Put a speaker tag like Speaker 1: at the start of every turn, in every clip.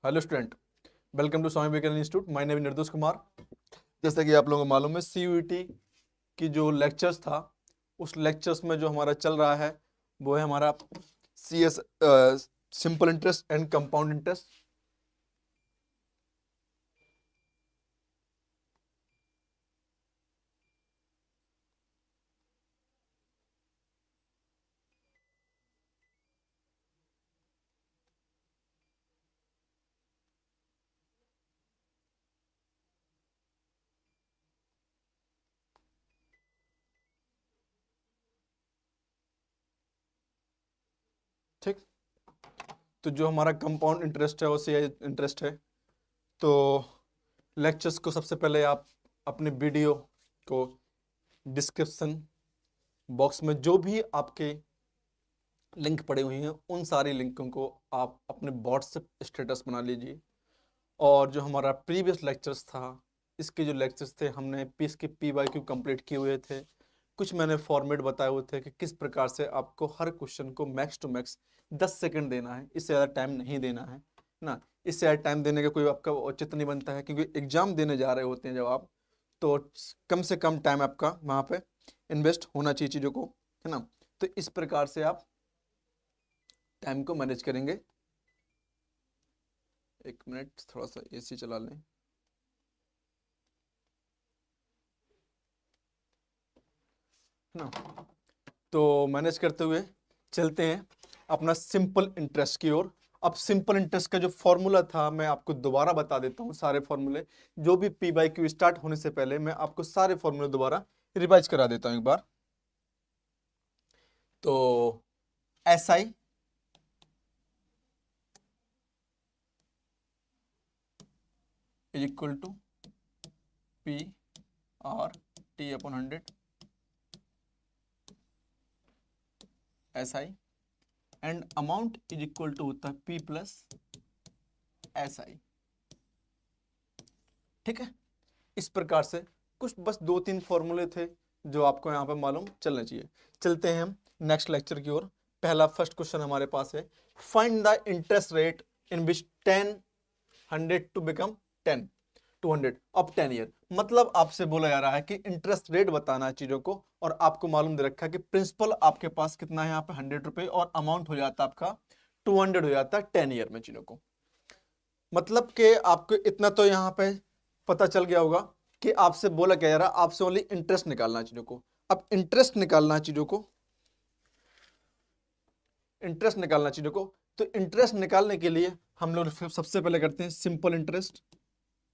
Speaker 1: Hello student, welcome to Swami Vivekananda institute. My name Nirdosh Kumar. जैसा कि आप लोगों को मालूम है, सीयूईटी की जो लेक्चर्स था, उस लेक्चर्स में जो हमारा चल रहा है वो है हमारा CS, simple interest and compound interest. ठीक, तो जो हमारा कंपाउंड इंटरेस्ट है वो सीआई इंटरेस्ट है। तो लेक्चर्स को सबसे पहले आप अपने वीडियो को डिस्क्रिप्शन बॉक्स में जो भी आपके लिंक पड़े हुए हैं उन सारी लिंकों को आप अपने व्हाट्सएप स्टेटस बना लीजिए। और जो हमारा प्रीवियस लेक्चर्स था, इसके जो लेक्चर्स थे हमने इसके PYQ कंप्लीट किए हुए थे। कुछ मैंने फॉर्मेट बताए हुए थे कि किस प्रकार से आपको हर क्वेश्चन को मैक्स टू मैक्स 10 सेकंड देना है, इससे ज़्यादा टाइम नहीं देना है ना। इससे ज़्यादा टाइम देने का कोई आपका औचित्य नहीं बनता है, क्योंकि एग्जाम देने जा रहे होते हैं जब आप, तो कम से कम टाइम आपका वहाँ पे इन्वेस्ट होना चाहिए चीज़ों को, है ना। तो इस प्रकार से आप टाइम को मैनेज करेंगे। एक मिनट, थोड़ा सा AC चला लें। ना, तो मैनेज करते हुए चलते हैं अपना सिंपल इंटरेस्ट की ओर। अब सिंपल इंटरेस्ट का जो फॉर्मूला था मैं आपको दोबारा बता देता हूँ। सारे फॉर्मूले जो भी PYQ स्टार्ट होने से पहले मैं आपको सारे फॉर्मूले दोबारा रिवाइज करा देता हूँ एक बार। तो SI is equal to PR/T/100। SI and amount is equal to होता है P+SI। ठीक है, इस प्रकार से कुछ बस 2-3 फॉर्मूले थे जो आपको यहाँ पे मालूम चलने चाहिए। चलते हैं हम नेक्स्ट लेक्चर की ओर। पहला फर्स्ट क्वेश्चन हमारे पास है, find the interest rate in which 100 to become 200 of 10 year. मतलब आपसे बोला जा रहा है कि इंटरेस्ट रेट बताना है चीजों को, और आपको मालूम दे रखा है कि प्रिंसिपल आपके पास कितना है यहाँ पे 100 रुपए, और अमाउंट हो जाता है आपका 200 हो जाता है 10 ईयर में चीजों को। मतलब कि आपको इतना तो यहाँ पे पता चल गया होगा कि आपसे बोला क्या जा रहा है, आपसे ओनली इंटरेस्ट निकालना है चीजों को। अब इंटरेस्ट निकालना है चीजों को, इंटरेस्ट निकालना चीजों को। तो इंटरेस्ट निकालने के लिए हम लोग सबसे पहले करते हैं simple interest.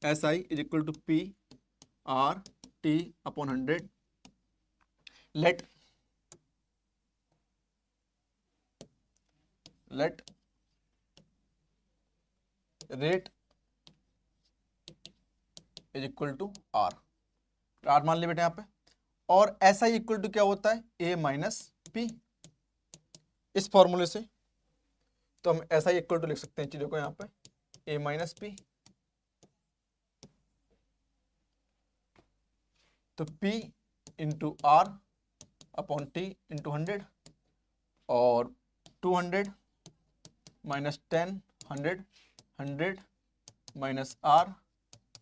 Speaker 1: SI is equal to PR/T/100। Let rate is equal to R मान लिया बेटा यहाँ पे। और SI इक्वल टू क्या होता है, A-P। इस फॉर्मूले से तो हम SI इक्वल टू लिख सकते हैं चीजों को यहाँ पे A-P। तो P इंटू R/T इंटू 100, और 200 minus 10, 100, 100 minus R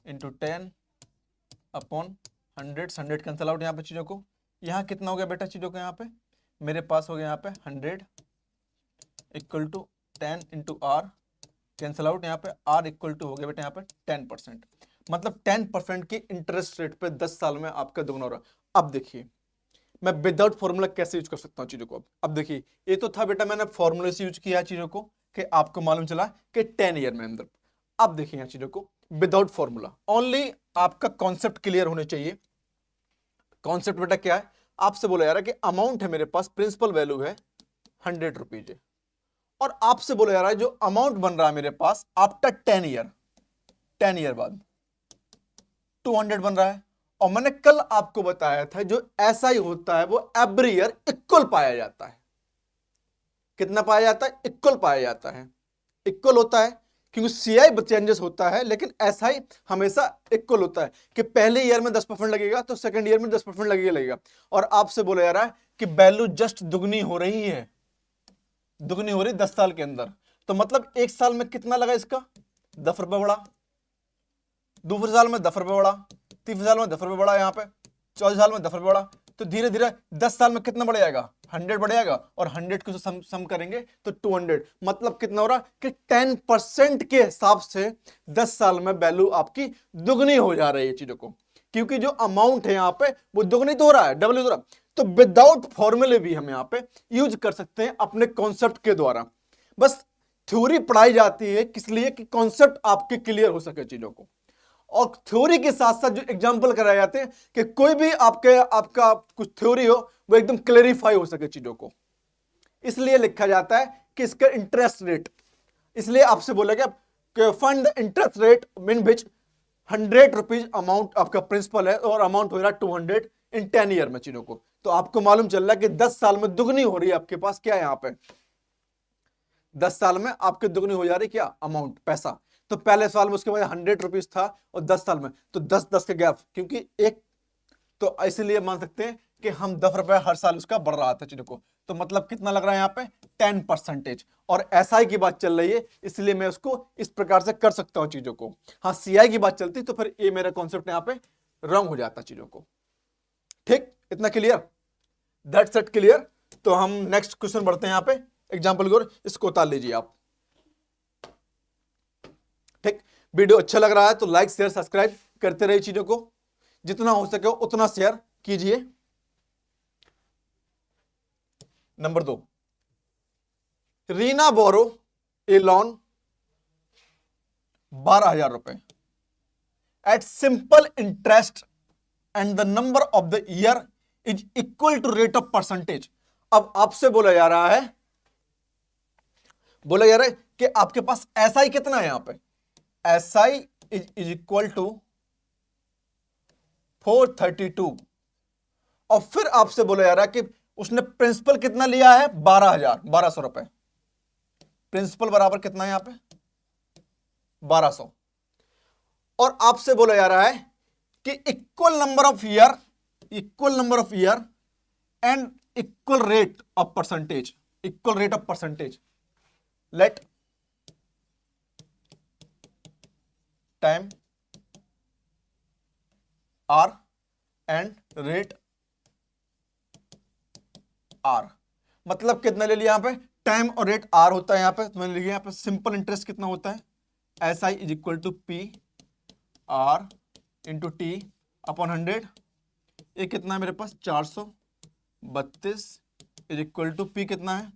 Speaker 1: into 10/100। 100 cancel out यहाँ पे चीजों को। यहाँ कितना हो गया बेटा चीजों को, यहाँ पे मेरे पास हो गया यहाँ पे 100 equal to 10 into R cancel out. यहाँ पे R इक्वल टू हो गया बेटा यहाँ पे 10%। मतलब 10% की इंटरेस्ट रेट पे 10 साल में आपका दोगुना हो रहा है। अब देखिए मैं विदाउट फॉर्मूला कैसे यूज कर सकता हूँ चीजों को। अब देखिए, ये तो था बेटा मैंने फॉर्मूले से यूज किया चीजों को कि आपको मालूम चला कि 10 ईयर में अंदर। अब देखिए यहाँ चीजों को विदाउट फॉर्मूला, ओनली आपका कॉन्सेप्ट क्लियर होने चाहिए। कॉन्सेप्ट बेटा क्या है, आपसे बोला जा रहा है कि अमाउंट है मेरे पास, प्रिंसिपल वैल्यू है 100 रुपीज, और आपसे बोला जा रहा है जो अमाउंट बन रहा है मेरे पास आफ्टर 10 ईयर, 10 ईयर बाद 200 बन रहा है। और मैंने कल आपको बताया था जो SI होता है वो एवरी ईयर इक्वल पाया जाता है। कितना पाया जाता है, इक्वल पाया जाता है। इक्वल होता है क्योंकि CI चेंजेस होता है, लेकिन SI हमेशा इक्वल होता है कि पहले ईयर में 10% लगेगा तो सेकंड ईयर में 10% लगेगा। और आपसे बोला जा रहा है कि वैल्यू जस्ट दुगनी हो रही है, दुगनी हो रही 10 साल के अंदर। तो मतलब एक साल में कितना लगा इसका, ₹10 बढ़ा, दूसरे साल में ₹10 बढ़ा, तीसरे साल में ₹10 बढ़ा, यहाँ पे चौथे साल में ₹10 बढ़ा। तो धीरे धीरे 10 साल में कितना बढ़ जाएगा, 100 बढ़ जाएगा, और 100 को सम करेंगे तो 200। मतलब कितना हो रहा कि 10% के हिसाब से 10 साल में वैल्यू आपकी दुगनी हो जा रही है चीजों को, क्योंकि जो अमाउंट है यहाँ पे वो दुगनी तो हो रहा है, डबल हो रहा है। तो विदाउट फॉर्मूले भी हम यहाँ पे यूज कर सकते हैं अपने कॉन्सेप्ट के द्वारा। बस थ्योरी पढ़ाई जाती है किस लिए कि कॉन्सेप्ट आपके क्लियर हो सके चीजों को, और थ्योरी के साथ साथ जो एग्जांपल कराए जाते हैं कि कोई भी आपका कुछ थ्योरी हो वो एकदम क्लेरिफाई हो सके चीजों को, इसलिए लिखा जाता है कि इसका इंटरेस्ट रेट। इसलिए आपसे बोला गया कि find the interest rate in which ₹100 amount आपका प्रिंसिपल है और अमाउंट हो रहा है 200 इन 10 ईयर में चीजों को। तो आपको मालूम चल रहा है कि 10 साल में दुगनी हो रही है आपके पास क्या है, यहाँ पे 10 साल में आपके दुगनी हो जा रही क्या अमाउंट, पैसा। तो पहले साल में उसके बाद ₹100 था, और 10 साल में तो 10-10 के गैप, क्योंकि एक तो इसलिए मान सकते हैं कि हम ₹10 हर साल उसका बढ़ रहा था चीजों को। तो मतलब कितना लग रहा है यहाँ पे 10%। और एसआई की बात चल रही है, इसलिए मैं उसको इस प्रकार से कर सकता हूं चीजों को। हाँ, सीआई की बात चलती तो फिर ये मेरा कॉन्सेप्ट यहाँ पे रॉन्ग हो जाता चीजों को। ठीक, इतना क्लियर, दैट्स इट क्लियर। तो हम नेक्स्ट क्वेश्चन बढ़ते हैं यहाँ पे एग्जाम्पल की ओर, इसको उतार लीजिए आप। ठीक, वीडियो अच्छा लग रहा है तो लाइक शेयर सब्सक्राइब करते रहिए, चीजों को जितना हो सके उतना शेयर कीजिए। Number 2, Reena borrow a loan ₹12,000 at simple interest and the number of the year is equal to rate of percentage. अब आपसे बोला जा रहा है कि आपके पास एसआई कितना है, यहां पे एसआई इज इक्वल टू 432, और फिर आपसे बोला जा रहा है कि उसने प्रिंसिपल कितना लिया है, 12,000 रुपए। प्रिंसिपल बराबर कितना है यहां पे 1200, और आपसे बोला जा रहा है कि equal number of year and equal rate of percentage, let time R and rate R. मतलब कितना ले लिया यहां पे, टाइम और रेट आर होता है यहां पे, तो मैंने लिया यहां पे सिंपल इंटरेस्ट कितना होता है, S I is equal to P R into T upon 100। ये कितना है मेरे पास 432 इज इक्वल टू पी कितना है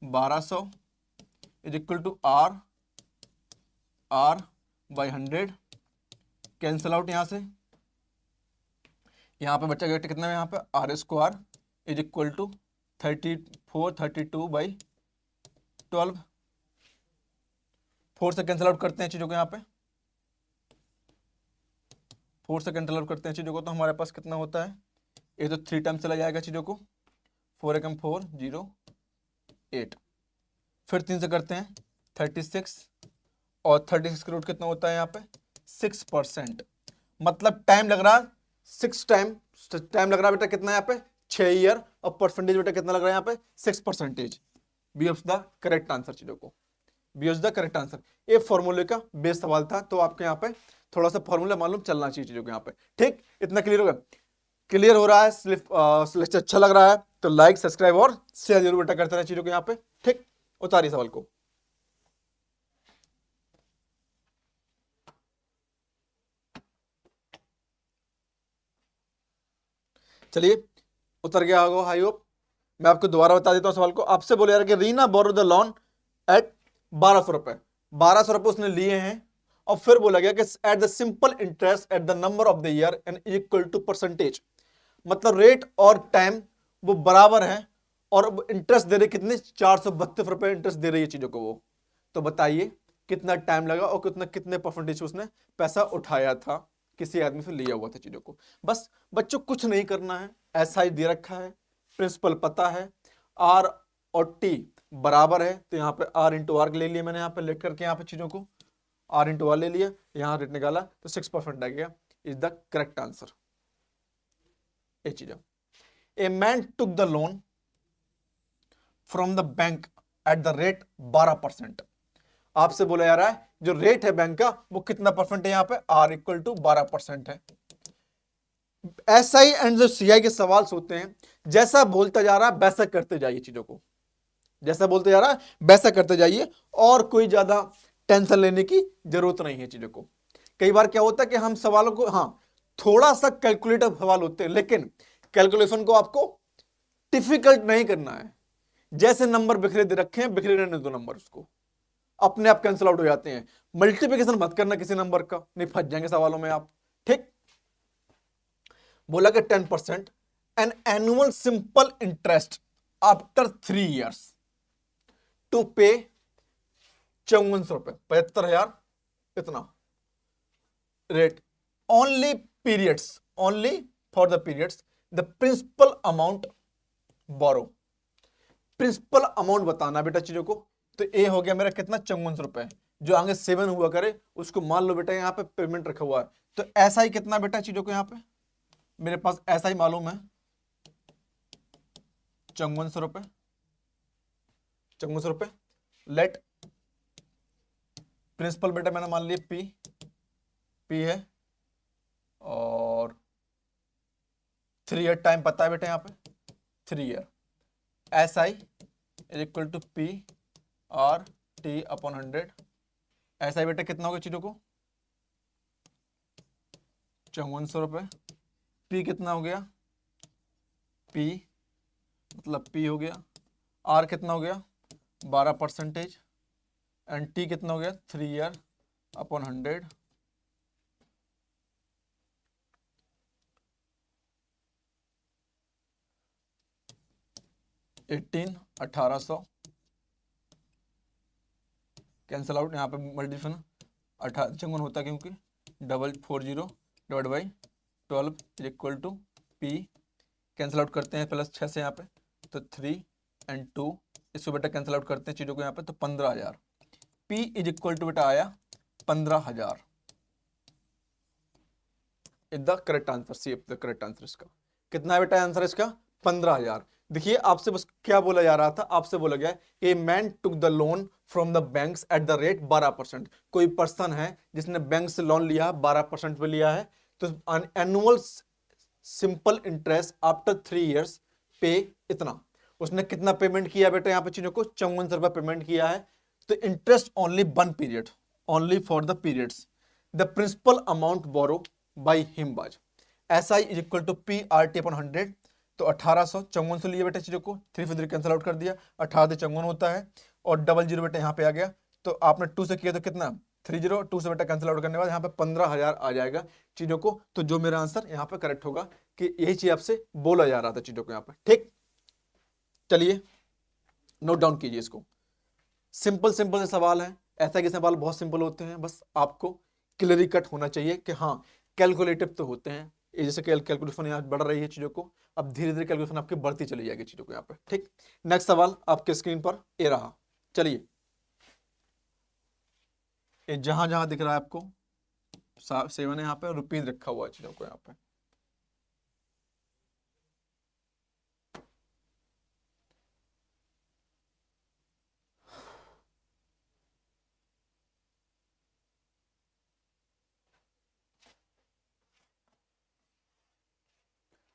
Speaker 1: 1200 is equal to R by 100। Cancel out यहां से, यहां पे बचा गया कितना है यहां पे R square is equal to 32 4 से कैंसिल आउट करते हैं चीजों को, यहाँ पे 4 से कैंसिल आउट करते हैं चीजों को, तो हमारे पास कितना होता है, ये तो 3 टाइम चला जाएगा चीजों को, 4 एकम 4 0 8, फिर 3 से करते हैं 36, और 36 का रूट कितना होता है यहाँ पे 6%। मतलब टाइम लग रहा 6 टाइम लग रहा बेटा कितना है यहाँ पे 6 ईयर, और परसेंटेज बेटा कितना लग रहा है यहाँ पे 6%। B of the correct answer चीजों को, B of the correct answer. ये फॉर्मूले का बेस सवाल था, तो आपके यहाँ पे थोड़ा सा फॉर्मूला मालूम चलना चाहिए चीजों को यहाँ पे। ठीक, इतना क्लियर होगा, क्लियर हो रहा है, लेक्चर अच्छा लग रहा है तो लाइक सब्सक्राइब और शेयर जरूर बेटा करते रहे चीजों को यहाँ पे। ठीक, उतारिए सवाल को। चलिए, उतर गया होगा आई होप। मैं आपको दोबारा बता देता हूं सवाल को। आपसे बोले यार कि रीना बोरो द लोन एट 1200 रुपए, 1200 रुपए उसने लिए हैं, और फिर बोला गया कि at the simple interest at the number of the year and equal to percentage. मतलब रेट और टाइम वो बराबर है, और इंटरेस्ट दे रही कितने 432 रुपए इंटरेस्ट दे रही है चीजों को वो। तो बताइए कितना टाइम लगा और कितने परसेंटेज उसने पैसा उठाया था, किसी आदमी से लिया हुआ था चीजों को। बस बच्चों कुछ नहीं करना है, ऐसा ही दे रखा है, प्रिंसिपल पता है, आर और टी बराबर है, तो यहाँ पे आर इंटू आर ले लिया मैंने, यहाँ पे लिख करके यहाँ पे चीजों को आर इंटू आर ले लिया, यहाँ रेट निकाला तो 6% आ गया, इज द करेक्ट आंसर। ये चीज, a man took the loan from the bank at the rate 12%। आपसे बोला जा रहा है जो रेट है बैंक का वो कितना परसेंट है यहाँ पे, आर इक्वल टू 12% है। एसआई एंड जो सीआई के सवाल होते हैं, जैसा बोलता जा रहा है वैसा करते जाइए चीजों को, जैसा बोलते जा रहा है वैसा करते जाइए, और कोई ज्यादा टेंशन लेने की जरूरत नहीं है चीजों को। कई बार क्या होता है कि हम सवालों को, हाँ थोड़ा सा कैलकुलेटिव सवाल होते हैं, लेकिन कैलकुलेशन को आपको डिफिकल्ट नहीं करना है। जैसे नंबर बिखरे दे रखे हैं, बिखरे रहने दो नंबर, उसको अपने आप कैंसिल आउट हो जाते हैं। मल्टीप्लिकेशन मत करना किसी नंबर का, नहीं फंस जाएंगे सवालों में आप। ठीक, बोला कि 10% an annual simple interest after 3 years to pay 5400 रुपए, 75,000 इतना rate, only periods, only for the periods, the principal amount borrow, principal amount बताना बेटा चीजों को। तो ए हो गया मेरा कितना, 5400 रुपए, जो आगे 7 हुआ करे उसको मान लो बेटा यहाँ पे पेमेंट रखा हुआ है। तो ऐसा ही कितना बेटा चीजों को, यहाँ पे मेरे पास ऐसा ही मालूम है 5400 रुपए, 5400 रुपए। लेट प्रिंसिपल बेटा मैंने मान लिया पी है, और 3 ईयर टाइम पता है बेटा यहाँ पे 3 year, S I is equal to P R T upon 100। ऐसा ही बेटा कितना होगा चीजों को, 5400 रुपए। पी कितना हो गया, पी मतलब पी हो गया, आर कितना हो गया 12%, एंड टी कितना हो गया 3 year upon 100। Eighteen 1800 cancel out, यहाँ पे मल्टीप्लिकेशन 18 चंगुन होता है क्योंकि 440 divide by 12 is equal to P, cancel out करते हैं प्लस 6 से यहाँ पे, तो 3 एंड 2, इसको बेटा कैंसल आउट करते हैं चीज़ों को यहाँ पे, तो 15,000। पी इज इक्वल टू बेटा आया 15,000 is the correct answer, see the correct answer. इसका कितना है बेटा आंसर इसका, 15,000। देखिए आपसे बस क्या बोला जा रहा था, आपसे बोला गया a man took the loan from the banks eight the rate 12%। कोई पर्सन है जिसने बैंक से लोन लिया 12% पे लिया है, तो annual simple interest after 3 years पे इतना, उसने कितना पेमेंट किया बेटा यहाँ पे चीजों को, 5400 रुपए पेमेंट किया है। तो interest only 1 period, only for the periods, the principal amount borrow by him बाज, S I is equal to P R T upon 100। तो 1800 5400 लिए बेटा चीजों को, 3 से 3 कैंसिल आउट कर दिया, 18 54 होता है, और 00 बेटा यहाँ पे आ गया। तो आपने 2 से किया तो कितना 30, 2 से बेटा कैंसिल आउट करने के बाद यहाँ पे 15,000 आ जाएगा चीजों को। तो जो मेरा आंसर यहाँ पे करेक्ट होगा कि यही चीज आपसे बोला जा रहा था चीजों को यहाँ पे। ठीक, चलिए नोट डाउन कीजिए इसको। सिंपल सिंपल से सवाल है, ऐसा के सवाल बहुत सिंपल होते हैं, बस आपको क्लियरली कट होना चाहिए कि हाँ कैलकुलेटिव तो होते हैं। ये जैसे कैलकुलेशन यहाँ बढ़ रही है चीजों को, अब धीरे धीरे कैलकुलेशन आपकी बढ़ती चली जाएगी चीजों को यहाँ पे। ठीक, नेक्स्ट सवाल आपके स्क्रीन पर ये रहा। चलिए, ये जहां जहां दिख रहा है आपको 7 है यहाँ पे, रुपीज रखा हुआ है चीजों को यहाँ पे।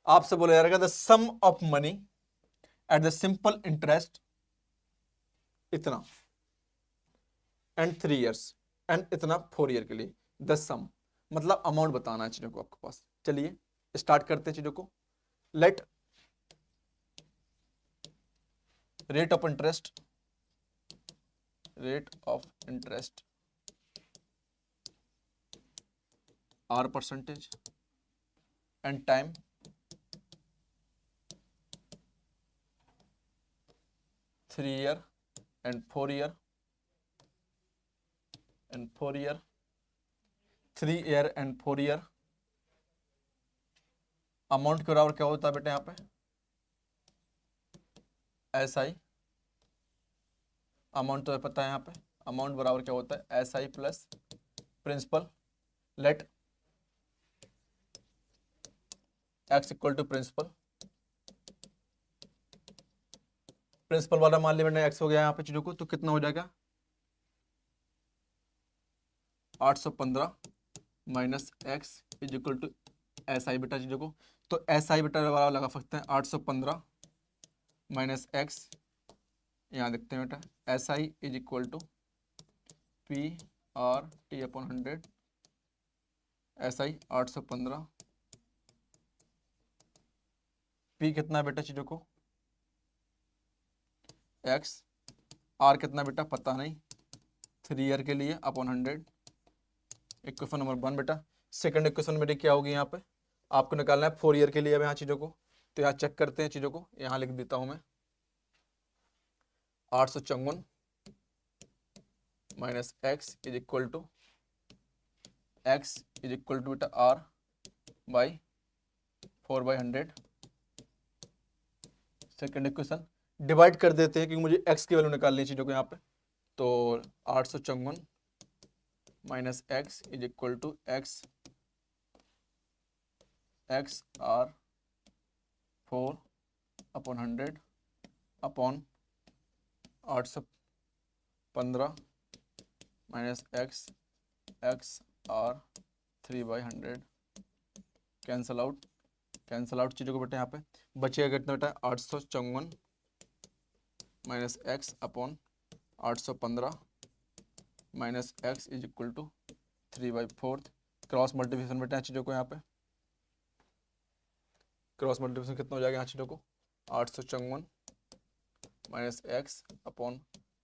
Speaker 1: आपसे बोला जा रहा है the sum of money at the simple interest इतना एंड 3 years एंड इतना 4 year के लिए, द सम मतलब अमाउंट बताना है चीजों को आपके पास। चलिए स्टार्ट करते हैं चीजों को। Let rate of interest, rate of interest R percentage and time 3 year and 4 year and 4 year, 3 year and 4 year। Amount के बराबर क्या होता है बेटा यहाँ पे, एस आई, अमाउंट तो पता है यहाँ पे, अमाउंट बराबर क्या होता है S I plus principal. Let X equal to principal, principal वाला मान लिया मैंने एक्स हो गया यहाँ पे चीजों को, तो कितना हो जाएगा 815 minus X is equal to S I बेटा चीज़ों को। तो एस आई बेटा वाला लगा सकते हैं 815 माइनस एक्स, यहाँ देखते हैं बेटा S I is equal to P R T upon 100। S I 815, P कितना है बेटा चीज़ों को एक्स, आर कितना बेटा पता नहीं, 3 ईयर के लिए अपॉन 100। इक्वेशन नंबर 1 बेटा। सेकंड इक्वेशन मेरी क्या होगी यहाँ पे, आपको निकालना है 4 ईयर के लिए अब यहाँ चीज़ों को। तो यहाँ चेक करते हैं चीज़ों को, यहाँ लिख देता हूँ मैं 854 minus X is equal to बेटा R by 4/100। Second equation divide कर देते हैं क्योंकि मुझे एक्स की वैल्यू निकालनी है चीज़ों को यहाँ पे। तो 854 minus X is equal to X R 4/100 upon 815 minus X R 3/100। Cancel out चीज़ों को बेटा यहाँ पे बचेगा कितना बेटा 854 minus X upon 815 minus X is equal to 3/4। Cross multiplication बेटा चीज़ों को यहाँ पे क्रॉस मल्टीप्लिकेशन कितना हो जाएगा यहाँ चीज़ों को 854 minus X upon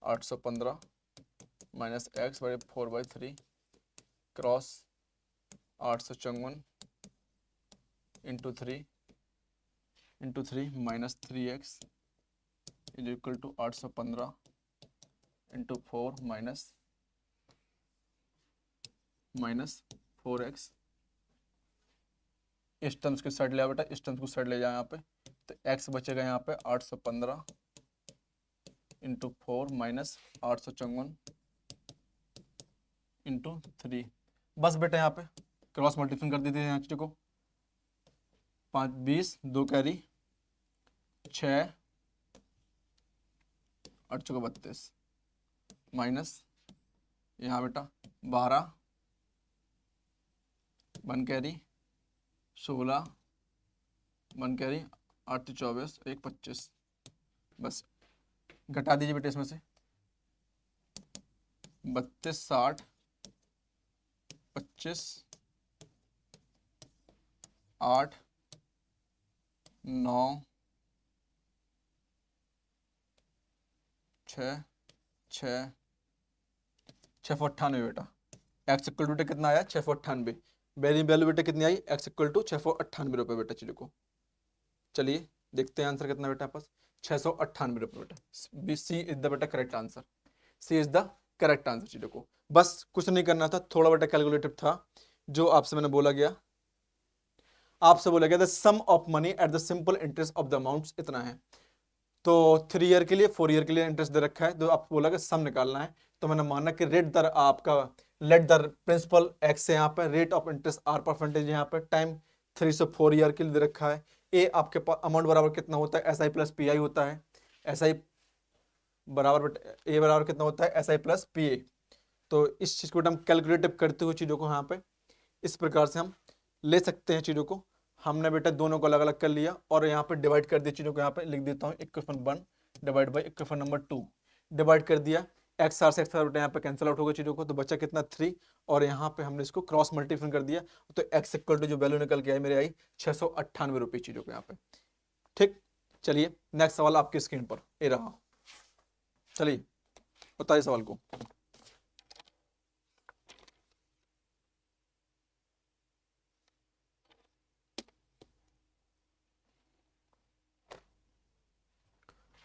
Speaker 1: 815 minus X by 4/3 cross 854 into 3 minus 3x is equal to 815 into 4 minus 4x। इस टर्म्स की साइड ले आओ बेटा, इस टर्म्स को साइड ले जाओ यहाँ पे। तो x बचेगा यहाँ पे 815 इंटू 4 माइनस 854 इंटू 3। बस बेटा यहाँ पे क्रॉस मल्टीप्लिकेशन कर देते हैं यहाँ चीज़ों को। 5 20 2 कैरी 6 8 चौका 32 माइनस यहाँ बेटा 12 1 कैरी 16 1 कैरी 8 24 1 25। बस घटा दीजिए बेटे इसमें से 32 60 25 8 9 6 6 698 बेटा। एक्स इक्वल टू बेटा कितना आया 698। वेरी वैल्यू बेटा कितनी आई एक्स इक्वल टू 698 रुपये बेटा चीज़ों को। चलिए देखते हैं आंसर कितना बेटा पास 698 रुपये बेटा। सी इज द बेटा correct answer, C is the correct answer चीज़ों को। बस कुछ नहीं करना था, थोड़ा बेटा कैलकुलेटिव था जो आपसे मैंने बोला गया। आपसे बोला गया the sum of money at the simple interest of the amounts इतना है। तो 3 ईयर के लिए 4 ईयर के लिए इंटरेस्ट दे रखा है, तो आपको बोला कि सम निकालना है। तो मैंने माना कि रेट दर आपका लेट दर प्रिंसिपल एक्स है यहाँ पे, rate of interest R percentage यहाँ पे, टाइम 3 से 4 ईयर के लिए दे रखा है। ए आपके पास अमाउंट बराबर कितना होता है S I plus P I होता है। एस आई बराबर ए बराबर कितना होता है S I plus P A. तो इस चीज़ को हम कैलकुलेटिव करते हुए चीज़ों को यहाँ पे इस प्रकार से हम ले सकते हैं चीज़ों को। हमने बेटा दोनों को अलग अलग कर लिया और यहाँ पे डिवाइड कर दिया चीज़ों को। यहाँ पे लिख देता हूँ equation 1 divide by equation number 2 divide कर दिया। एक्स आर से एक्स आर बेटा यहाँ पे कैंसिल आउट होगा चीज़ों को, तो बचा कितना 3 और यहाँ पे हमने इसको क्रॉस मल्टीप्लिकेशन कर दिया। तो एक्स इक्वल टू जो वैल्यू निकल के आई मेरे आई 698 रुपये चीज़ों को यहाँ पे। ठीक, चलिए नेक्स्ट सवाल आपकी स्क्रीन पर ये रहा। चलिए बताइए सवाल को।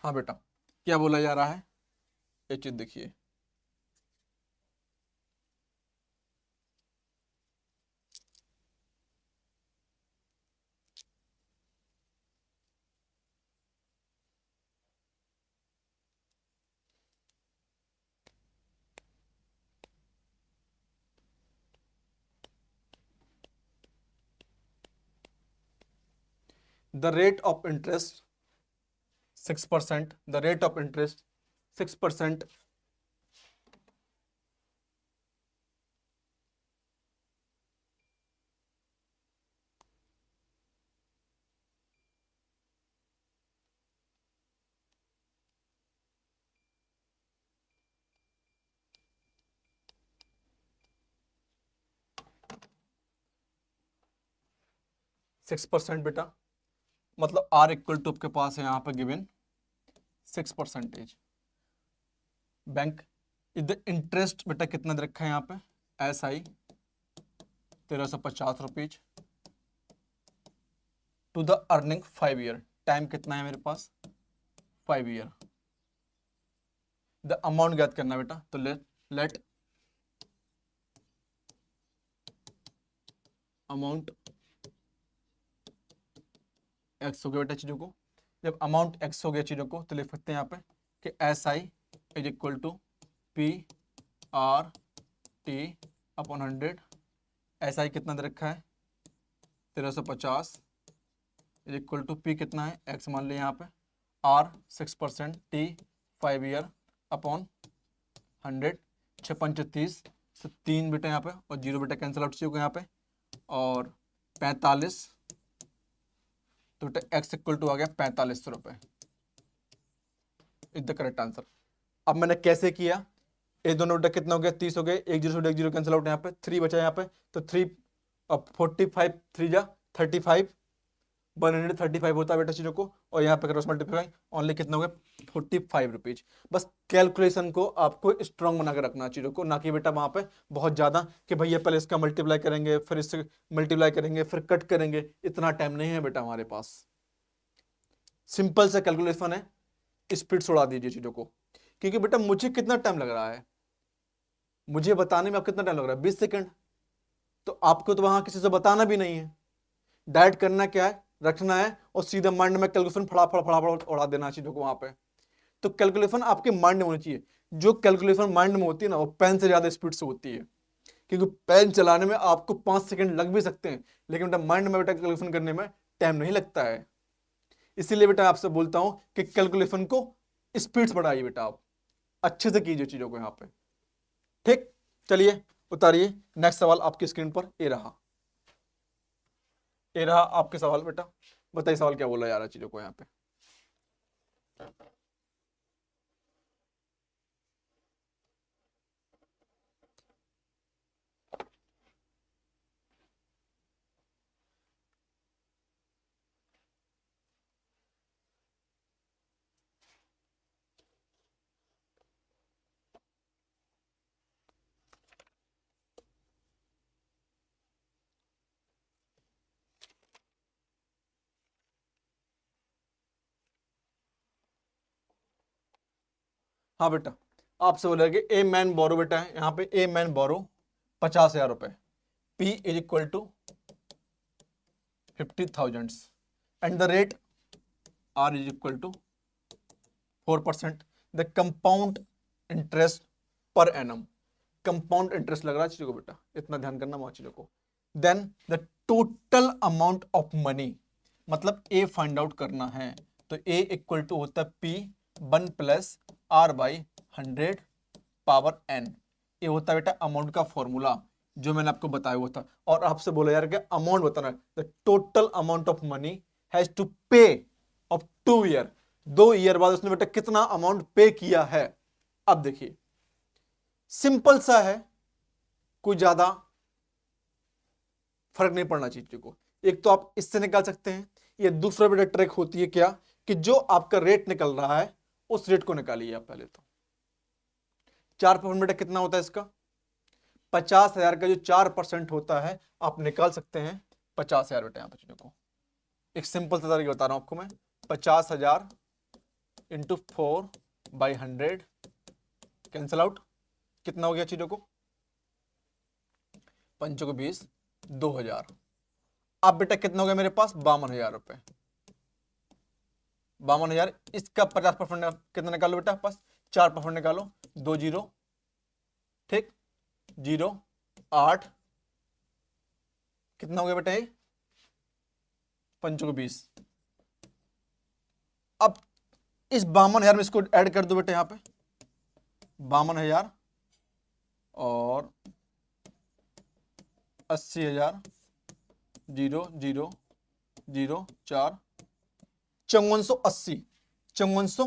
Speaker 1: हाँ बेटा क्या बोला जा रहा है ये चीज देखिए। The rate of interest 6%, the rate of interest 6% 6% बेटा, मतलब आर इक्वल टू आपके पास है यहाँ पे गिवन 6%। बैंक इधर इंटरेस्ट बेटा कितना दे रखा है यहाँ पे, S I 1350 rupees to the earning 5 year. Time कितना है मेरे पास, 5 ईयर। द अमाउंट ज्ञात करना है बेटा, तो लेट अमाउंट एक्स हो गया बेटा चीजों को। जब अमाउंट एक्स हो गया चीजों को तो लिख सकते हैं यहाँ पे कि S I is equal to P R T upon 100। S I कितना दे रखा है 1350 इज इक्वल टू पी कितना है एक्स मान लिया यहाँ पे, आर 6%, टी 5 ईयर अपॉन 100। 6×5 से 3 बेटा यहाँ पे, और 0 बेटा कैंसिल आउट चाहिए यहाँ पे, और 45, तो बेटा एक्स इक्वल टू आ गया 4500 रुपये। Is the correct answer. अब मैंने कैसे किया, ये दोनों बेटा कितना हो गया 30 हो गए, 1 0 से 1 0 कैंसिल आउट यहाँ पे, 3 बचा यहाँ पे, तो 3 अब 45 3 जा 35 135 होता है बेटा चीजों को, और यहाँ पे क्रॉस मल्टीप्लाई ओनली कितना हो गया 45 रुपीज। बस कैलकुलेशन को आपको स्ट्रॉन्ग बना के रखना चीजों को, ना कि बेटा वहां पे बहुत ज्यादा कि भैया पहले इसका मल्टीप्लाई करेंगे फिर इससे मल्टीप्लाई करेंगे फिर कट करेंगे, इतना टाइम नहीं है बेटा हमारे पास। सिंपल सा कैलकुलेशन है, स्पीड से उड़ा दीजिए चीजों को, क्योंकि बेटा मुझे कितना टाइम लग रहा है, मुझे बताने में आप कितना टाइम लग रहा है 20 सेकंड, तो आपको तो वहां किसी से बताना भी नहीं है, डायरेक्ट करना क्या है रखना है, और सीधा माइंड में कैलकुलेशन फटाफट उड़ा देना चीजों को वहां पे। तो कैलकुलेशन आपके माइंड में होनी चाहिए, जो कैलकुलेशन माइंड में होती है ना वो पेन से ज्यादा स्पीड से होती है, क्योंकि पेन चलाने में आपको 5 सेकंड लग भी सकते हैं, लेकिन बेटा माइंड में बेटा कैलकुलेशन करने में टाइम नहीं लगता है। इसीलिए बेटा आपसे बोलता हूं कि कैलकुलेशन को स्पीड बढ़ाइए बेटा, आप अच्छे से कीजिए चीजों को यहाँ पे। ठीक, चलिए उतारिए नेक्स्ट सवाल आपकी स्क्रीन पर, ये रहा आपके सवाल बेटा, बताइए सवाल क्या बोला जा रहा है चीजों को यहाँ पे। हाँ बेटा, आपसे बोला कि ए मैन बोरो बेटा है यहाँ पे, ए मैन बोरो 50,000 रुपए, P is equal to 50,000 and the rate R is equal to 4%। The compound interest per annum, compound interest लग रहा है चीजों को बेटा, इतना ध्यान करना वहां चीजों को। Then the total amount of money, मतलब ए फाइंड आउट करना है, तो ए इक्वल टू होता है P 1 plus R by 100 power N. ये होता है बेटा अमाउंट का फॉर्मूला जो मैंने आपको बताया हुआ था, और आपसे बोला यार कि अमाउंट बताना है, the total amount of money has to pay off 2 year, 2 year बाद उसने बेटा कितना अमाउंट पे किया है। अब देखिए सिंपल सा है, कोई ज्यादा फर्क नहीं पड़ना चाहिए को। एक तो आप इससे निकाल सकते हैं, ये दूसरा बेटा ट्रिक होती है क्या कि जो आपका रेट निकल रहा है उस रेट को निकालिए आप पहले। तो 4% बेटा कितना होता है इसका, 50,000 का जो 4% होता है आप निकाल सकते हैं 50,000 बेटा। यहाँ पर चीजों को एक सिंपल सा तरीका बता रहा हूं आपको मैं, 50,000 इंटू 4/100 कैंसिल आउट, कितना हो गया चीजों को 5 को 20 2,000। अब बेटा कितना हो गया मेरे पास 52,000 रुपए, 52,000, इसका 50% कितना निकालो बेटा पास, 4% निकालो, 2 0, ठीक 0 8, कितना हो गया बेटा ये 5 को 20। अब इस 52,000 में इसको ऐड कर दो बेटा यहाँ पे, 52,000 और 80,000 0 0 0 4 5480, 5400,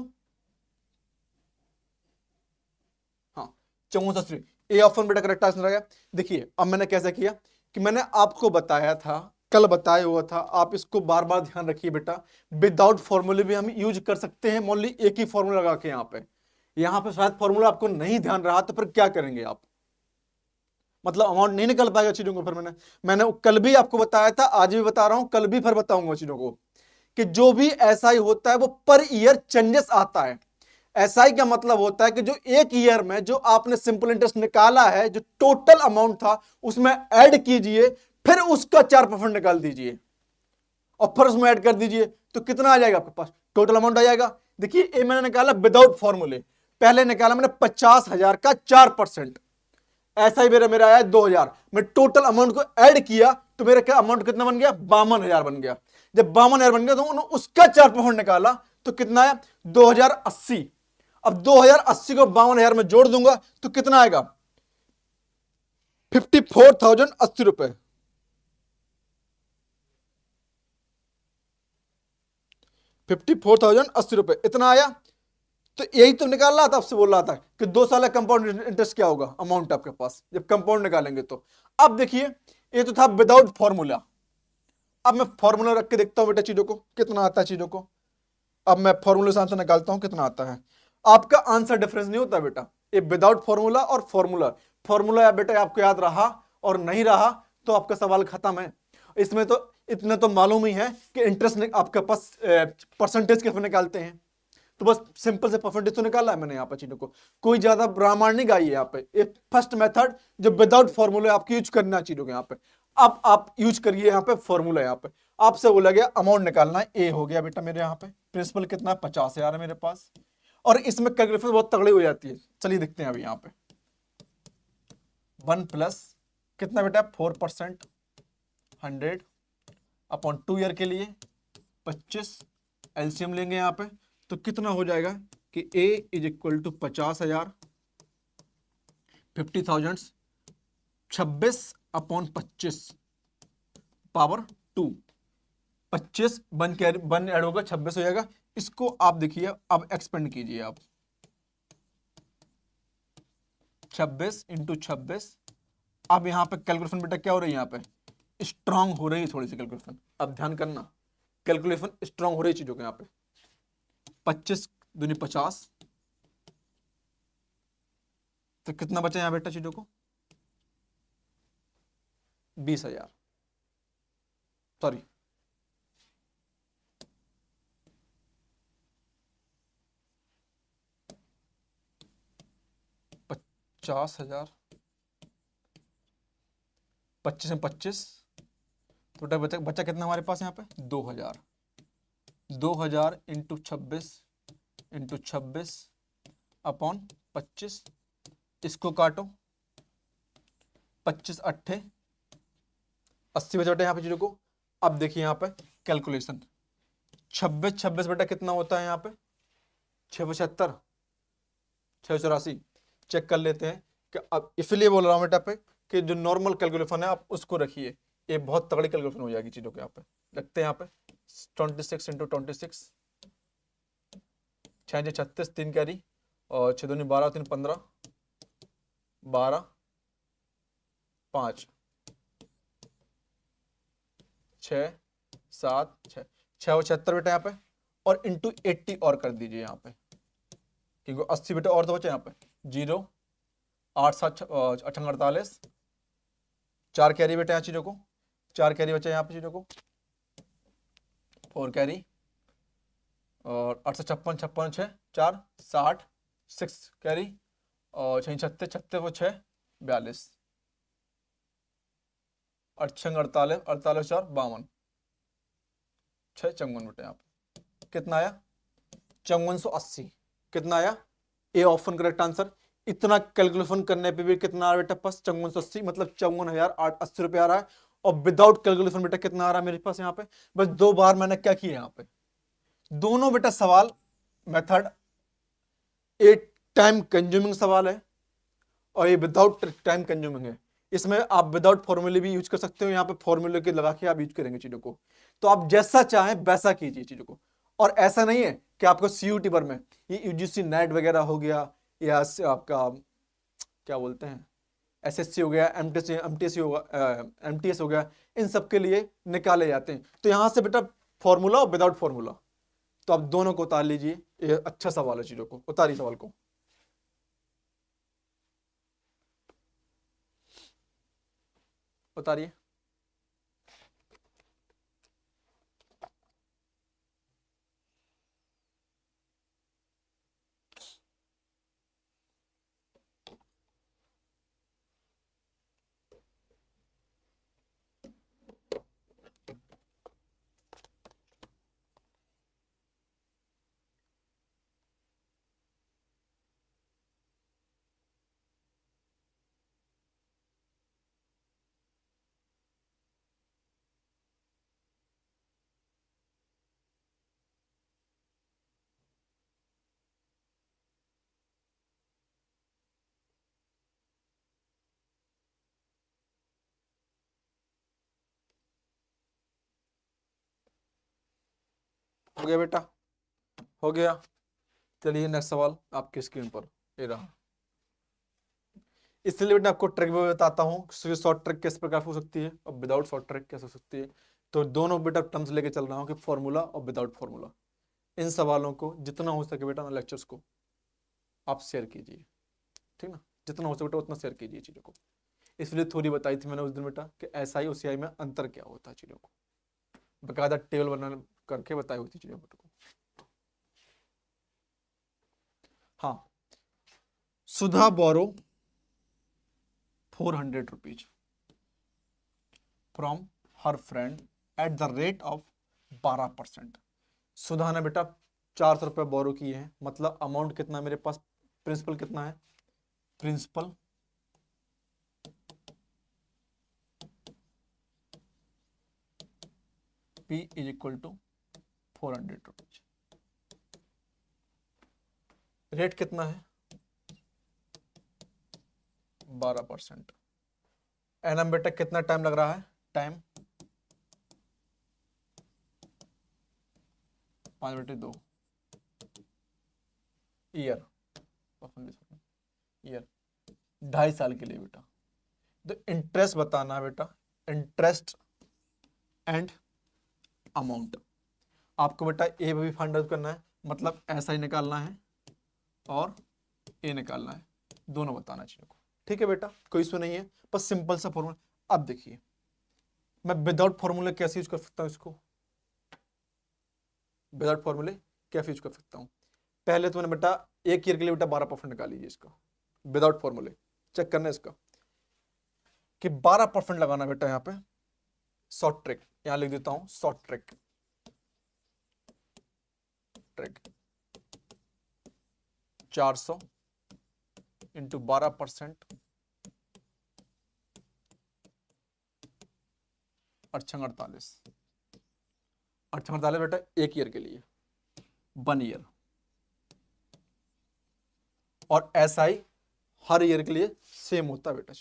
Speaker 1: हाँ 5480। ए ऑप्शन बेटा करेक्ट आंसर आ गया। देखिए अब मैंने कैसे किया कि मैंने आपको बताया था कल बताया हुआ था, आप इसको बार बार ध्यान रखिए बेटा। विदाउट फॉर्मूले भी हम यूज कर सकते हैं, ओनली एक ही फॉर्मूला लगा के। यहाँ पे शायद फॉर्मूला आपको नहीं ध्यान रहा, तो फिर क्या करेंगे आप? मतलब अमाउंट नहीं निकल पाएगा चीजों को। फिर मैंने कल भी आपको बताया था, आज भी बता रहा हूं, कल भी फिर बताऊंगा चीजों को, कि जो भी एसआई होता है वो पर ईयर चेंजेस आता है। एसआई का मतलब होता है कि जो एक ईयर में जो आपने सिंपल इंटरेस्ट निकाला है, जो टोटल अमाउंट था उसमें ऐड कीजिए, फिर उसका 4% निकाल दीजिए और फिर उसमें ऐड कर दीजिए, तो कितना आ जाएगा आपके पास? टोटल अमाउंट आ जाएगा। देखिए ये मैंने निकाला विदाउट फॉर्मूले, पहले निकाला मैंने 50,000 का 4%, ऐसा ही मेरा आया 2,000। मैं टोटल अमाउंट को ऐड किया तो मेरा क्या अमाउंट कितना बन गया? 52,000 बन गया। जब 52,000 बन गया तो उसका 4% निकाला तो कितना आया? 2,080। अब 2,080 को 52,000 में जोड़ दूंगा तो कितना आएगा? 54,080 रुपए। 54,080 रुपए इतना आया। तो यही तो निकाल रहा था, आपसे बोल रहा था कि 2 साल का कंपाउंड इंटरेस्ट क्या होगा अमाउंट आपके पास जब कंपाउंड निकालेंगे तो। अब देखिए ये तो था विदाउट फॉर्मूला। अब मैं फॉर्मूला रख के देखता हूं बेटा चीजों को कितना आता है चीजों को। अब मैं फॉर्मूले से आंसर निकालता हूं कितना आता है। आपका आंसर डिफरेंस नहीं होता बेटा, ये विदाउट फॉर्मूला और फॉर्मूला। फॉर्मूला बेटा आपको याद रहा और नहीं रहा तो आपका सवाल खत्म है। इसमें तो इतना तो मालूम ही है कि इंटरेस्ट आपके पास परसेंटेज कैसे निकालते हैं, तो बस सिंपल से परसेंटेज तो निकाला है मैंने यहाँ पे चीजों को। कोई ज्यादा रामायण नहीं गाई है यहाँ पे। एक फर्स्ट मेथड जो विदाउट फॉर्मूला आपको यूज करना चीजों के यहाँ पे। अब आप यूज करिए यहाँ पे फॉर्मूला। यहाँ पे आपसे बोला गया अमाउंट निकालना है, ए हो गया बेटा मेरे यहाँ पे। प्रिंसिपल कितना है? 50,000 है मेरे पास। और इसमें कैलकुलेशन बहुत तगड़ी हो जाती है, चलिए देखते हैं अभी यहाँ पे। 1 प्लस कितना बेटा? 4%, 100 अपॉन 2 ईयर के लिए 25। एलसीएम लेंगे यहाँ पे तो कितना हो जाएगा कि A is equal to 50,000, 50,000 26 upon 25 power 2। 25 one add होगा 26 हो जाएगा। इसको आप देखिए अब एक्सपेंड कीजिए आप। 26 इंटू 26। अब यहां पे कैलकुलेशन बेटा क्या हो रही है? यहाँ पे स्ट्रांग हो रही है थोड़ी सी कैलकुलेशन। अब ध्यान करना, कैलकुलेशन स्ट्रांग हो रही है चीजों के यहाँ पे। 25 दूनी 50, तो कितना बचा यहां बेटा चीजों को? 20,000, सॉरी 50,000। 25 में 25 तो बेटा बचा कितना हमारे पास यहाँ पे? 2,000। 2,000 इंटू 26 अपॉन 25। इसको काटो, 25 अट्ठे 80 बचा बेटा यहाँ पे चीजों को। अब देखिए यहाँ पे कैलकुलेशन 26 बेटा कितना होता है यहाँ पे? 675, 684। चेक कर लेते हैं कि अब इसलिए बोल रहा हूँ बेटा पे कि जो नॉर्मल कैलकुलेशन है आप उसको रखिए, ये बहुत तगड़ी कैलकुलेशन हो जाएगी चीजों के। यहाँ पे लगते हैं यहाँ पे 26 इंटू 26, 6 36 3 कैरी और 6 दूनी 12 3 15 12 5 6 7 6 76 बेटा यहाँ पे। और इंटू 80 और कर दीजिए यहाँ पे, क्योंकि 80 बेटा और तो बचा यहाँ पे। 0 8 7 48, 4 कैरी बेटा यहाँ चीजों को। 4 कैरी बचा यहाँ पे चीजों को, 4 कैरी और 8 से 56 56 6 4 60 6 कैरी और 6 36 36 वो 6 42 और 6 48 48 4 52 6 54 बेटा यहाँ पे कितना आया? 5480। कितना आया? A option correct answer. इतना कैलकुलेशन करने पे भी कितना आ रहा बेटा पास? 5480, मतलब 54,080 रुपए आ रहा है। और विदाउट कैलकुलेशन बेटा कितना आ रहा है मेरे पास यहाँ पे? बस 2 बार मैंने क्या किया यहाँ पे, दोनों बेटा सवाल मेथड एक टाइम कंज्यूमिंग सवाल है और ये विदाउट टाइम कंज्यूमिंग है। इसमें आप विदाउट फॉर्मूले भी यूज कर सकते हो, यहाँ पे फॉर्मूले के लगा के आप यूज करेंगे चीजों को। तो आप जैसा चाहें वैसा कीजिए चीजों को। और ऐसा नहीं है कि आपको सीयूटी पर में ये यूजीसी नेट वगैरह हो गया या आपका क्या बोलते हैं एसएससी हो गया, एमटीएससी होगा, एमटीएस हो गया, इन सब के लिए निकाले जाते हैं। तो यहां से बेटा फॉर्मूला और विदाउट फॉर्मूला, तो आप दोनों को उतार लीजिए। ये अच्छा सवाल है, चीजों को उतारिए, सवाल को उतारिए। हो गया बेटा, हो गया। चलिए नेक्स्ट सवाल आपकी स्क्रीन पर ये रहा। इसलिए बेटा आपको ट्रिक भी बताता हूँ, शॉर्ट ट्रिक किस प्रकार हो सकती है और विदाउट शॉर्ट ट्रिक कैसे हो सकती है। तो दोनों बेटा टर्म्स लेके चल रहा हूँ कि फॉर्मूला और विदाउट फॉर्मूला। इन सवालों को जितना हो सके बेटा लेक्चर्स को आप शेयर कीजिए, ठीक ना, जितना हो सके बेटा उतना शेयर कीजिए चीज़ों को। इसलिए थोड़ी बताई थी मैंने उस दिन बेटा कि एसआई और सीआई में अंतर क्या होता है, चीज़ों को बकायदा टेबल बना करके बताई हुई थी चीज़ों को। हाँ, सुधा बोरो 400 rupees from her friend at the rate of 12%। सुधा ने बेटा 400 रुपये बोरो किए हैं, मतलब अमाउंट कितना है मेरे पास, प्रिंसिपल कितना है, principal P is equal to 400 rupees. Rate कितना है 12%। एनम बेटा कितना टाइम लग रहा है, टाइम 5/2 ईयर, ईयर 2.5 साल के लिए बेटा। तो इंटरेस्ट बताना है बेटा, इंटरेस्ट एंड अमाउंट आपको बेटा ए भी फाइंड आउट करना है, मतलब ऐसा ही निकालना है और ए निकालना है, दोनों बताना चाहिए को। ठीक है बेटा, कोई इशू नहीं है, बस सिंपल सा फॉर्मूला। अब देखिए मैं विदाउट फॉर्मूले कैसे यूज कर सकता हूं इसको, विदाउट फॉर्मूले कैसे यूज कर सकता हूं। पहले तो मैंने बेटा एक ईयर के लिए बेटा 12% निकाल लीजिए इसका, विदाउट फॉर्मूले चेक करना है इसका कि 12% लगाना बेटा। यहां पे शॉर्ट ट्रिक यहां लिख देता हूं, शॉर्ट ट्रिक ट्रिक 400 इंटू 12% 48 बेटा एक ईयर के लिए, 1 ईयर। और एसआई हर ईयर के लिए सेम होता है बेटा।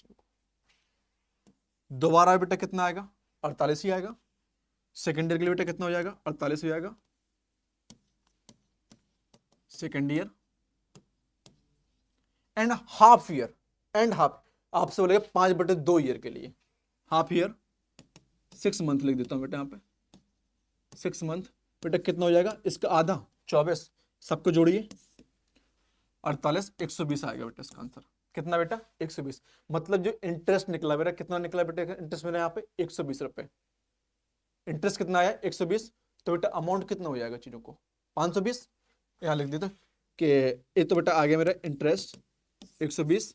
Speaker 1: दोबारा बेटा कितना आएगा, 48 ही आएगा। सेकेंड ईयर के लिए बेटा कितना हो जाएगा, 48 हो जाएगा second year. And half year, and half आपसे बोलेगा 5/2 ईयर के लिए, हाफ ईयर 6 मंथ लिख देता हूं बेटा यहाँ पे, 6 मंथ बेटा कितना हो जाएगा, इसका आधा 24, सबको जोड़िए 48, 120 आएगा बेटा इसका आंसर। कितना बेटा 120, मतलब जो इंटरेस्ट निकला बेटा, कितना निकला बेटा इंटरेस्ट मेरे यहाँ पे 120 रुपए। इंटरेस्ट कितना आया 120, तो बेटा अमाउंट कितना हो जाएगा चीजों को 520। यहाँ लिख देता कि ये तो बेटा आ गया मेरा इंटरेस्ट 120।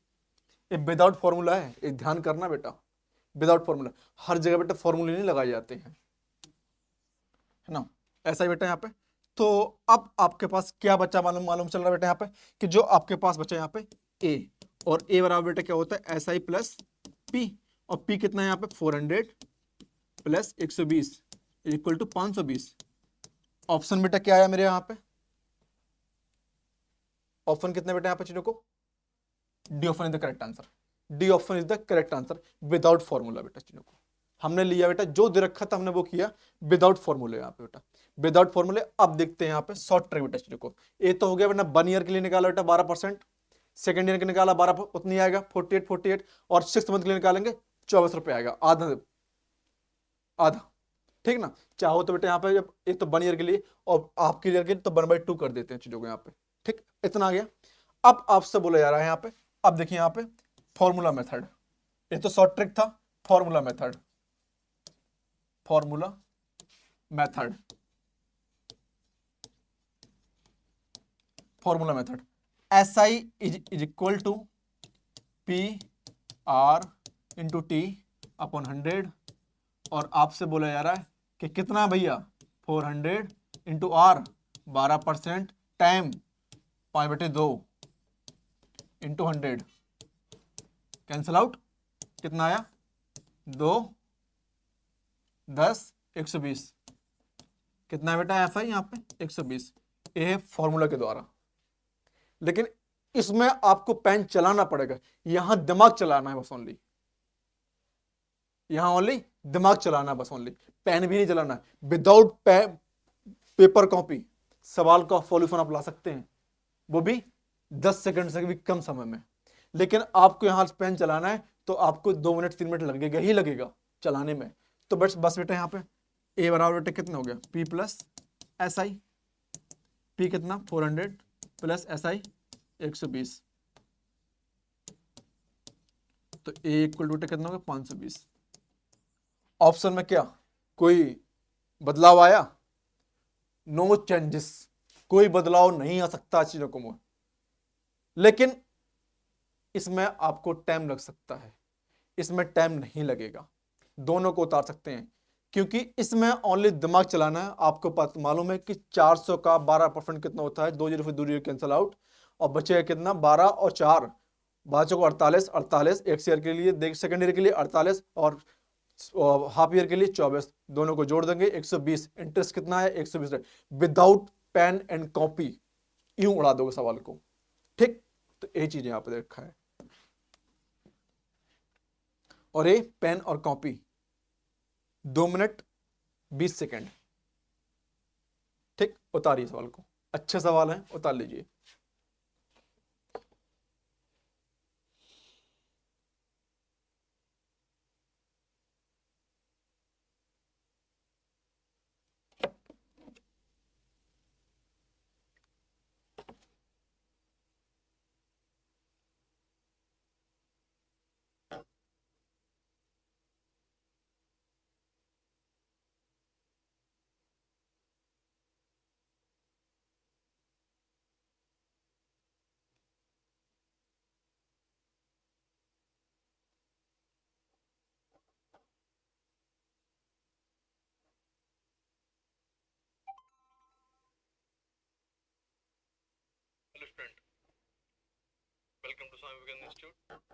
Speaker 1: ये विदाउट फॉर्मूला है, ये ध्यान करना बेटा, विदाउट फॉर्मूला। हर जगह बेटा फॉर्मूले नहीं लगाए जाते हैं, है ना, ऐसा ही बेटा यहाँ पे। तो अब आपके पास क्या बचा, मालूम मालूम चल रहा है बेटा यहाँ पे कि जो आपके पास बचा यहाँ पे ए, और ए बराबर बेटा क्या होता है एसआई प्लस पी, और पी कितना है यहाँ पे 400 प्लस 120 इक्वल टू 520। ऑप्शन बेटा क्या आया मेरे यहाँ पे, ऑप्शन कितने बेटा यहाँ पे चीजों को, D option is the correct answer, D option is the correct answer without formula बेटा। चीजों को हमने लिया बेटा, जो दे रखा था हमने वो किया विदाउट फॉर्मूले यहाँ पे बेटा, विदाउट फॉर्मूले। अब देखते हैं यहाँ पे शॉर्ट ट्रिक बेटा चीजों को। ए तो हो गया बेटा 1 ईयर के लिए निकाला बेटा 12%, सेकेंड ईयर के निकाला 12 उतनी आएगा 48 और 6th मंथ के लिए निकालेंगे 24 रुपये आएगा, आधा आधा। ठीक ना, चाहो तो बेटा यहाँ पे जब एक तो 1 ईयर के लिए और आपके ईयर के लिए तो 1/2 कर देते हैं चीजों को यहाँ पे। ठीक, इतना आ गया। अब आपसे बोला जा रहा है यहाँ पे, अब देखिए यहाँ पे फॉर्मूला मेथड, ये तो शॉर्ट ट्रिक था। Formula method, formula method, formula method, SI is equal to PR into T upon 100, और आपसे बोला जा रहा है कि कितना भैया 400 into R 12% time 5/2 into 100, cancel out, कितना आया 2 10 120, कितना है बेटा FI यहाँ पे 120। ये है फॉर्मूला के द्वारा, लेकिन इसमें आपको पेन चलाना पड़ेगा, यहां दिमाग चलाना है बस ओनली, यहां ओनली दिमाग चलाना है बस ओनली, पेन भी नहीं चलाना है। विदाउट पेपर कॉपी सवाल का सॉल्यूशन आप ला सकते हैं, वो भी 10 सेकंड से भी कम समय में, लेकिन आपको यहां पेन चलाना है तो आपको 2 मिनट 3 मिनट लगेगा ही लगेगा चलाने में। तो बस बेटा यहाँ पे ए बराबर बेटा कितना हो गया P प्लस SI, P कितना 400 प्लस SI 120, तो ए इक्वल टू कितना होगा 520। ऑप्शन में क्या कोई बदलाव आया? नो चेंजेस, कोई बदलाव नहीं आ सकता चीजों को में, लेकिन इसमें आपको टाइम लग सकता है, इसमें टाइम नहीं लगेगा, दोनों को उतार सकते हैं, क्योंकि इसमें ओनली दिमाग चलाना है। आपको मालूम है कि 400 का 12% कितना होता है, 2 जीरो फिर 2 जीरो कैंसिल आउट, और बचेगा कितना 12 और 4 बच्चों को 48 48, एक ईयर के लिए देख, सेकेंड ईयर के लिए 48 और हाफ ईयर के लिए 24, दोनों को जोड़ देंगे 120। इंटरेस्ट कितना है 120, विदाउट पेन एंड कॉपी यूं उड़ा दोगे सवाल को। ठीक, तो ये चीज यहां पर देखा है, और ये पेन और कॉपी 2 मिनट 20 सेकेंड। ठीक, उतारिए सवाल को, अच्छे सवाल है, उतार लीजिए। Hello student, welcome to Swami Vivekananda institute.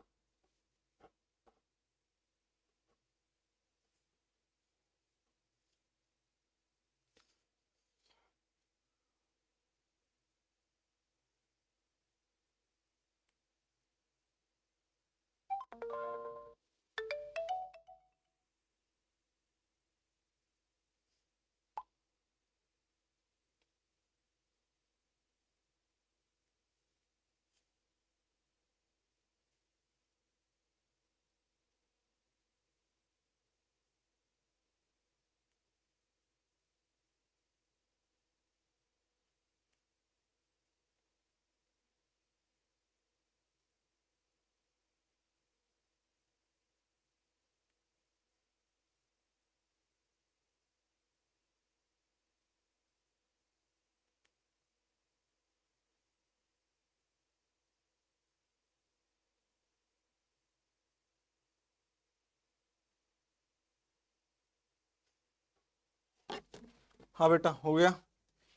Speaker 1: हाँ बेटा हो गया,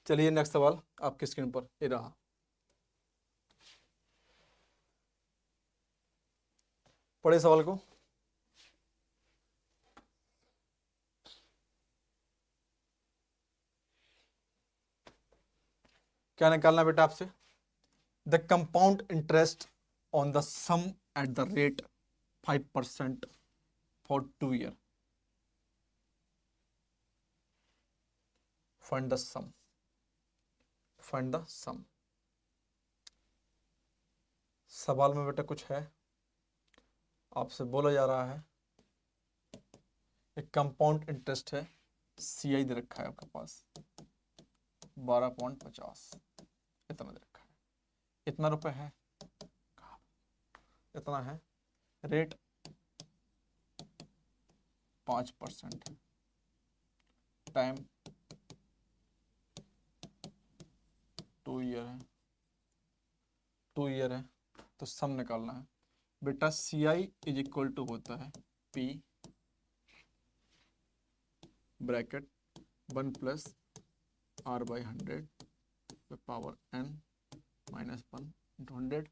Speaker 1: चलिए नेक्स्ट सवाल आपकी स्क्रीन पर ये रहा। पढ़े सवाल को। क्या निकालना बेटा आपसे? The compound interest on the sum at the rate 5% for 2 year. Find the sum, find the sum, सवाल में बेटा कुछ है, आपसे बोला जा रहा है एक कंपाउंड इंटरेस्ट है, CI दे रखा है आपके पास 12.50, इतना दे रखा है, इतना रुपए है, इतना है, रेट 5% है, टाइम 2 ईयर है, 2 ईयर है, तो सम निकालना है बेटा। CI इज इक्वल टू होता है P bracket 1 plus R/100 power n minus 1 into 100,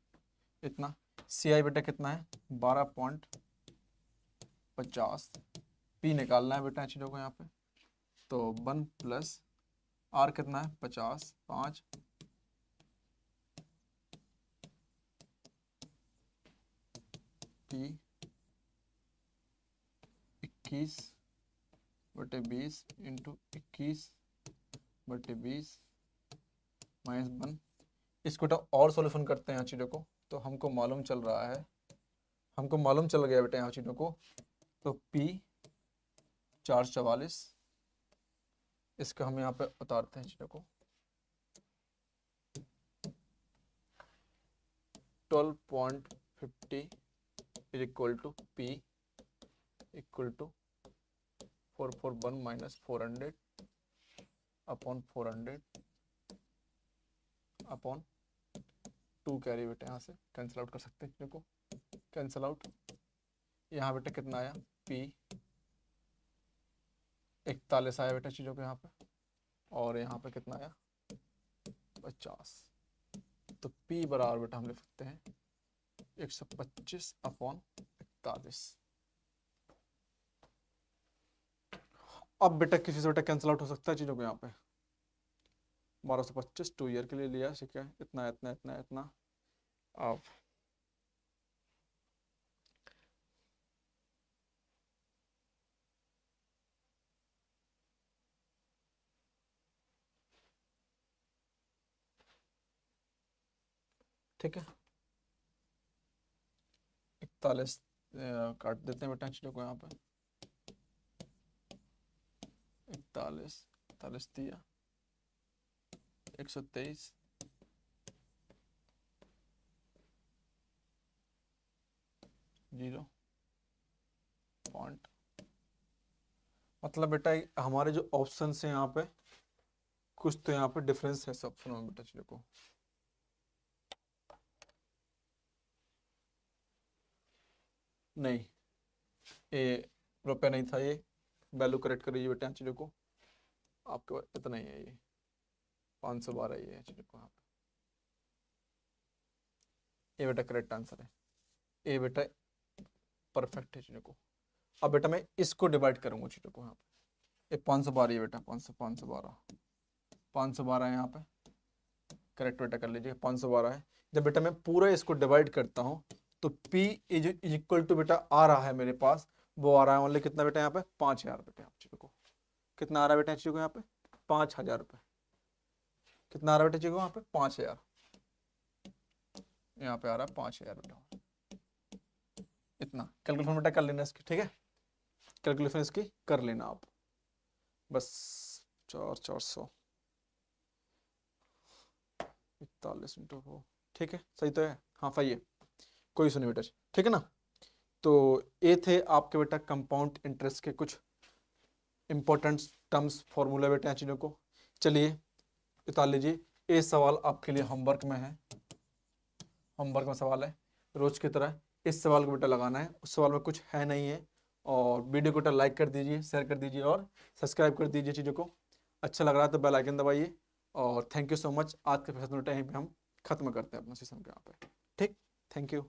Speaker 1: इतना। CI बेटा कितना है 12.50, P निकालना है बेटा चीज़ों को यहाँ पे, तो 1 प्लस R कितना है 50, 5 P 21/20 इंटू 21/20 माइनस 1। इसको तो और सॉल्यूशन करते हैं यहाँ चीज़ों को, तो हमको मालूम चल रहा है, हमको मालूम चल गया बेटा यहाँ चीज़ों को, तो P 444, इसका हम यहाँ पे उतारते हैं चीज़ों को, 12.50 is equal to P equal to 441 minus 400 upon 400 upon 2 carry बेटा, यहाँ से कैंसिल आउट कर सकते हैं चीज़ों को, कैंसिल आउट। यहाँ बेटा कितना आया P 41 आया बेटा चीज़ों को यहाँ पे, और यहाँ पे कितना आया 50, तो P बराबर बेटा हम लिख सकते हैं 125 अपॉन 41। अब बेटा किसी से बेटा कैंसिल आउट हो सकता है चीज़ों को, यहाँ पे 1225 2 ईयर के लिए लिया, ठीक है, इतना इतना इतना इतना। अब ठीक है 41 काट देते हैं बेटा चीज़ों को यहाँ पे, 41 41 दिया 123 0 पॉइंट, मतलब बेटा हमारे जो ऑप्शन है यहाँ पे कुछ तो यहाँ पे डिफरेंस है सब ऑप्शन में बेटा चीज़ों को। नहीं, ये रुपया नहीं था, ये वैल्यू करेक्ट कर लीजिए बेटा चीज़ों को, आपके पास इतना ही है, ये 512 ये है चीज़ों को यहाँ पे, ये बेटा करेक्ट आंसर है, ये बेटा परफेक्ट है चीज़ों को। अब बेटा मैं इसको डिवाइड करूंगा चीज़ों को यहाँ पे, ये 512 है बेटा, 512 है यहाँ पे, करेक्ट बेटा कर लीजिए 512 है। जब बेटा मैं पूरा इसको डिवाइड करता हूँ तो P इज इक्वल टू बेटा आ रहा है मेरे पास, वो आ रहा है ओनली कितना बेटा यहाँ पे 5000 बेटा, आप चीज़ों को कितना आ रहा है बेटा चीज़ों को यहाँ पे 5000 रुपये, कितना आ रहा है बेटा चीज़ों को यहाँ पे 5000, यहाँ पे आ रहा है 5000 बेटा, इतना कैलकुलेशन बेटा कर लेना इसकी, ठीक है, कैलकुलेशन इसकी कर लेना आप बस। 400 41 इंटू 4, ठीक है सही तो है, हाँ सही है, कोई सुनिए बेटा, ठीक है ना। तो ये थे आपके बेटा कंपाउंड इंटरेस्ट के कुछ इंपॉर्टेंट टर्म्स फॉर्मूला बेटा यहाँ चीज़ों को। चलिए उतार लीजिए, ये सवाल आपके लिए होमवर्क में है, होमवर्क में सवाल है रोज की तरह, इस सवाल को बेटा लगाना है, उस सवाल में कुछ है नहीं है। और वीडियो को बेटा लाइक कर दीजिए, शेयर कर दीजिए और सब्सक्राइब कर दीजिए चीज़ों को, अच्छा लग रहा है तो बेल आइकन दबाइए। और थैंक यू सो मच, आज के सेशन टाइम पे हम खत्म करते हैं अपना सेशन के यहाँ पे, ठीक, थैंक यू।